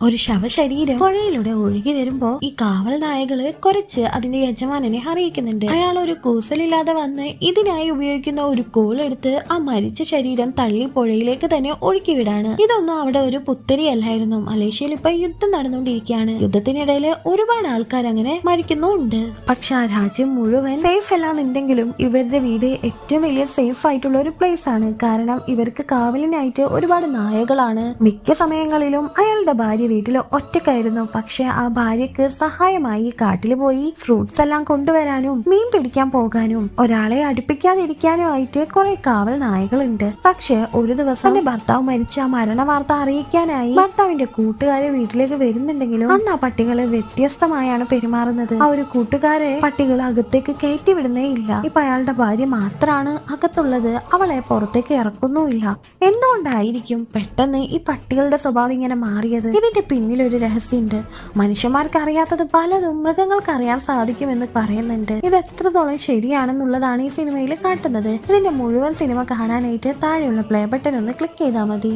ഒരു ശവശരീരം പുഴയിലൂടെ ഒഴുകി വരുമ്പോ ഈ കാവൽ നായകള് കുറച്ച് അതിന്റെ യജമാനനെ അറിയിക്കുന്നുണ്ട്. അയാൾ ഒരു കൂസലില്ലാതെ വന്ന് ഇതിനായി ഉപയോഗിക്കുന്ന ഒരു കോലെടുത്ത് ആ മരിച്ച ശരീരം തള്ളി പുഴയിലേക്ക് തന്നെ ഒഴുക്കി വിടാണ്. ഇതൊന്നും അവിടെ ഒരു പുത്തരിയല്ലായിരുന്നു. മലേഷ്യയിൽ ഇപ്പൊ യുദ്ധം നടന്നുകൊണ്ടിരിക്കുകയാണ്. യുദ്ധത്തിനിടയിൽ ഒരുപാട് ആൾക്കാർ അങ്ങനെ മരിക്കുന്നുണ്ട്. പക്ഷെ ആ രാജ്യം മുഴുവൻ സേഫ് അല്ലാന്നുണ്ടെങ്കിലും ഇവരുടെ വീട് ഏറ്റവും വലിയ സേഫ് ആയിട്ടുള്ള ഒരു പ്ലേസ് ആണ്. കാരണം ഇവർക്ക് കാവലിനായിട്ട് ഒരുപാട് നായകളാണ്. മിക്ക സമയങ്ങളിലും അയാളുടെ ഭാര്യ വീട്ടിൽ ഒറ്റക്കായിരുന്നു. പക്ഷെ ആ ഭാര്യക്ക് സഹായമായി കാട്ടിൽ പോയി ഫ്രൂട്ട്സ് എല്ലാം കൊണ്ടുവരാനും മീൻ പിടിക്കാൻ പോകാനും ഒരാളെ അടുപ്പിക്കാതിരിക്കാനും ആയിട്ട് കുറെ കാവൽ നായകളുണ്ട്. പക്ഷെ ഒരു ദിവസം എന്റെ ഭർത്താവ് മരിച്ച മരണ വാർത്ത അറിയിക്കാനായി ഭർത്താവിന്റെ കൂട്ടുകാരെ വീട്ടിലേക്ക് വരുന്നുണ്ടെങ്കിലും അന്ന് ആ പട്ടികള് വ്യത്യസ്തമായാണ് പെരുമാറുന്നത്. ആ ഒരു കൂട്ടുകാരെ പട്ടികൾ അകത്തേക്ക് കയറ്റി വിടുന്നേ ഇല്ല. ഇപ്പൊ അയാളുടെ ഭാര്യ മാത്രമാണ് അകത്തുള്ളത്. അവളെ പുറത്തേക്ക് ഇറക്കുന്നുമില്ല. എന്തുകൊണ്ടായിരിക്കും പെട്ടെന്ന് ഈ പട്ടികളുടെ സ്വഭാവം ഇങ്ങനെ മാറിയത്? ഇതിന്റെ പിന്നിൽ ഒരു രഹസ്യമുണ്ട്. മനുഷ്യന്മാർക്ക് അറിയാത്തത് പലതും മൃഗങ്ങൾക്ക് അറിയാൻ സാധിക്കുമെന്ന് പറയുന്നുണ്ട്. ഇത് എത്രത്തോളം ശരിയാണെന്നുള്ളതാണ് ഈ സിനിമയിൽ കാട്ടുന്നത്. ഇതിന്റെ മുഴുവൻ സിനിമ കാണാനായിട്ട് താഴെയുള്ള പ്ലേ ബട്ടൺ ഒന്ന് ക്ലിക്ക് ചെയ്താൽ മതി.